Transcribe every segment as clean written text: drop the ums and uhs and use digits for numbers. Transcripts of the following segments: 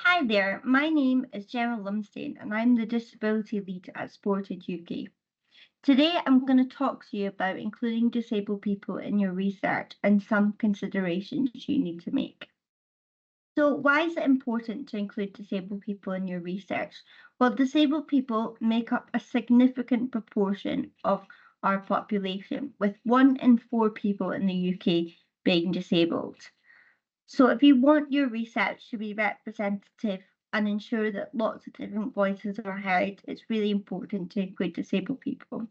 Hi there, my name is Gemma Lumsdaine and I'm the Disability Lead at Sported UK. Today I'm going to talk to you about including disabled people in your research and some considerations you need to make. So, why is it important to include disabled people in your research? Well, disabled people make up a significant proportion of our population, with 1 in 4 people in the UK being disabled. So if you want your research to be representative and ensure that lots of different voices are heard, it's really important to include disabled people.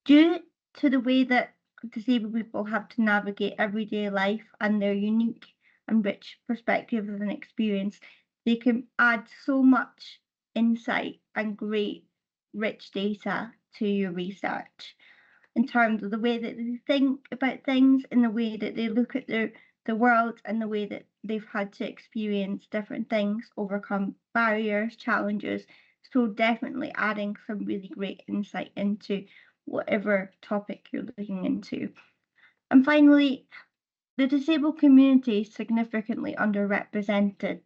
Due to the way that disabled people have to navigate everyday life and their unique and rich perspective and experience, they can add so much insight and great rich data to your research in terms of the way that they think about things and the way that they look at the world and the way that they've had to experience different things, overcome barriers, challenges. So definitely adding some really great insight into whatever topic you're looking into. And finally, the disabled community is significantly underrepresented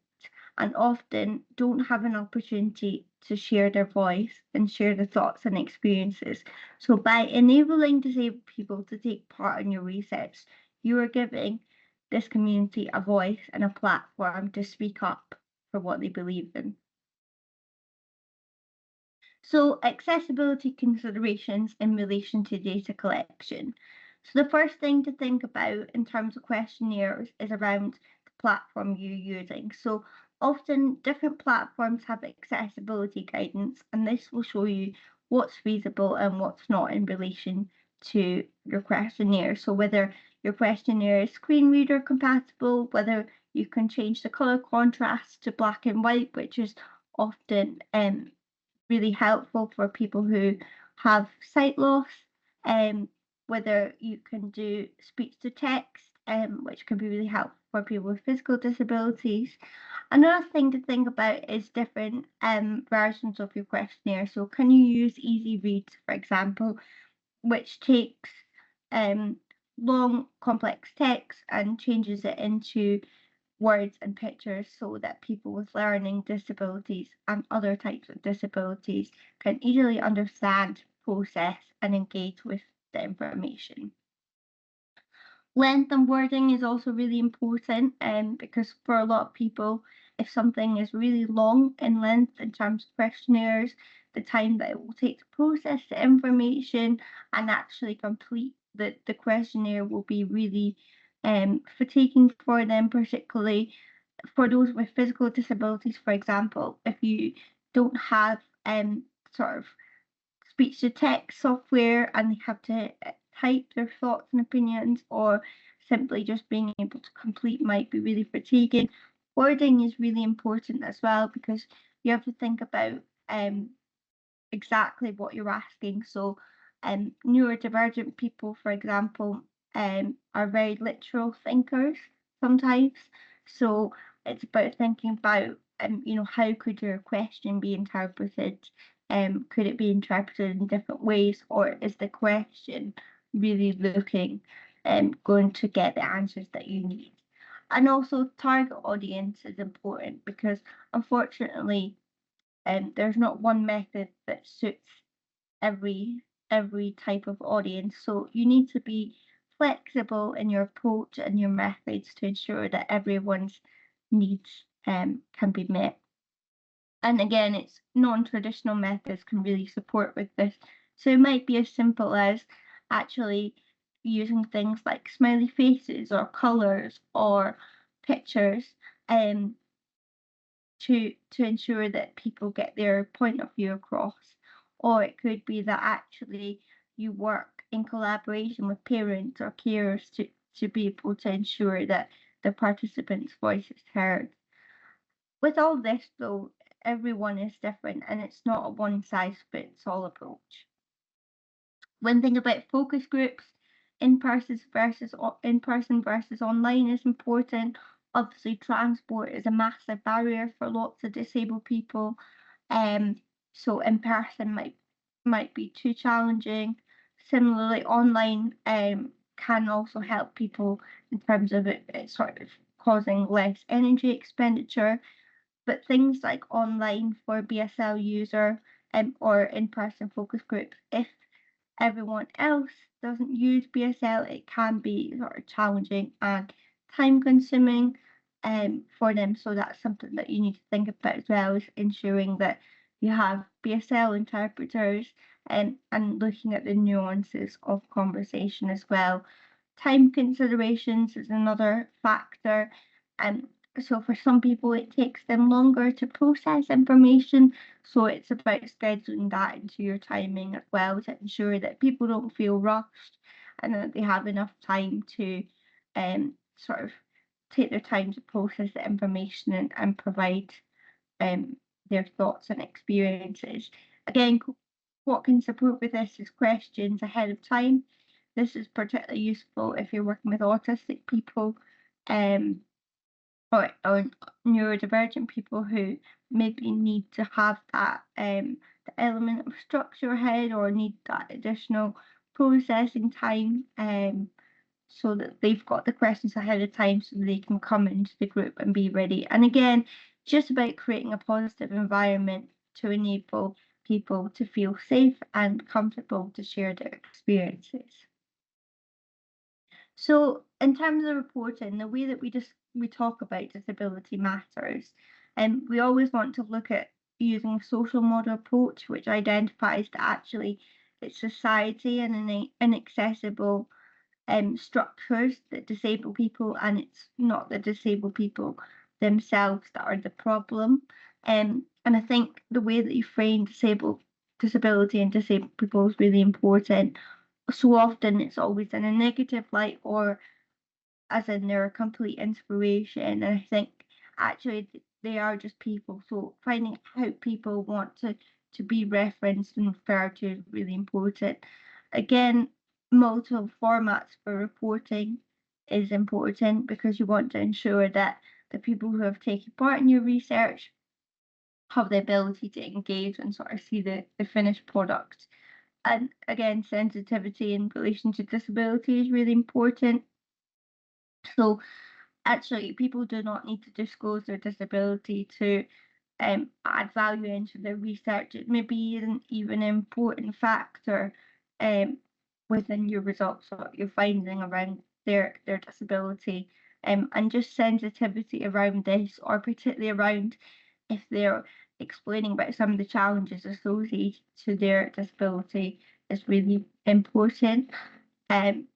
and often don't have an opportunity to share their voice and share their thoughts and experiences. So, by enabling disabled people to take part in your research, you are giving this community a voice and a platform to speak up for what they believe in. So, accessibility considerations in relation to data collection. So, the first thing to think about in terms of questionnaires is around the platform you're using. So, often different platforms have accessibility guidance, and this will show you what's feasible and what's not in relation to your questionnaire. So, whether your questionnaire is screen reader compatible, whether you can change the color contrast to black and white, which is often really helpful for people who have sight loss, um, whether you can do speech to text, which can be really helpful for people with physical disabilities. Another thing to think about is different versions of your questionnaire. So, can you use Easy Read, for example, which takes um, long, complex text and changes it into words and pictures so that people with learning disabilities and other types of disabilities can easily understand, process, and engage with the information. Length and wording is also really important because for a lot of people, if something is really long in length in terms of questionnaires, the time that it will take to process the information and actually complete the questionnaire will be really fatiguing for them, particularly for those with physical disabilities, for example. If you don't have sort of speech to text software and they have to type their thoughts and opinions, or simply just being able to complete might be really fatiguing. Wording is really important as well because you have to think about exactly what you're asking. So, neurodivergent people, for example, are very literal thinkers sometimes. So it's about thinking about, how could your question be interpreted? Could it be interpreted in different ways, or is the question really looking going to get the answers that you need? And also, target audience is important because unfortunately, there's not one method that suits every type of audience. So you need to be flexible in your approach and your methods to ensure that everyone's needs can be met. And again, it's non-traditional methods can really support with this. So it might be as simple as actually using things like smiley faces or colours or pictures um, to ensure that people get their point of view across. Or it could be that actually you work in collaboration with parents or carers to be able to ensure that the participant's voice is heard. With all this though, everyone is different and it's not a one size fits all approach. When thinking about focus groups, in person versus online is important. Obviously, transport is a massive barrier for lots of disabled people. Um, so in person might be too challenging. Similarly, online can also help people in terms of it sort of causing less energy expenditure. But things like online for BSL user or in-person focus groups, if everyone else doesn't use BSL, it can be sort of challenging and time consuming for them. So that's something that you need to think about as well, is ensuring that you have BSL interpreters and looking at the nuances of conversation as well. Time considerations is another factor. And so for some people, it takes them longer to process information. So it's about scheduling that into your timing as well to ensure that people don't feel rushed and that they have enough time to sort of take their time to process the information and provide um, their thoughts and experiences. Again, what can support with this is questions ahead of time. This is particularly useful if you're working with autistic people um, or neurodivergent people who maybe need to have that the element of structure ahead or need that additional processing time so that they've got the questions ahead of time so they can come into the group and be ready. And again, just about creating a positive environment to enable people to feel safe and comfortable to share their experiences. So in terms of reporting, the way that we talk about disability matters, and we always want to look at using a social model approach, which identifies that actually it's society and inaccessible structures that disable people, and it's not the disabled people themselves that are the problem. And I think the way that you frame disability and disabled people is really important. So often it's always in a negative light or as in they're a complete inspiration. And I think actually they are just people. So finding how people want to be referenced and referred to is really important. Again, multiple formats for reporting is important because you want to ensure that the people who have taken part in your research have the ability to engage and sort of see the finished product. And again, sensitivity in relation to disability is really important. So actually, people do not need to disclose their disability to add value into their research. It maybe isn't even an important factor um, within your results or your finding around their disability. And just sensitivity around this, or particularly around if they're explaining about some of the challenges associated to their disability, is really important. Um,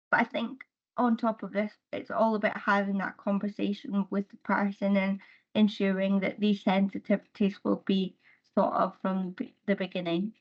but I think on top of this, it's all about having that conversation with the person and ensuring that these sensitivities will be thought of from the beginning.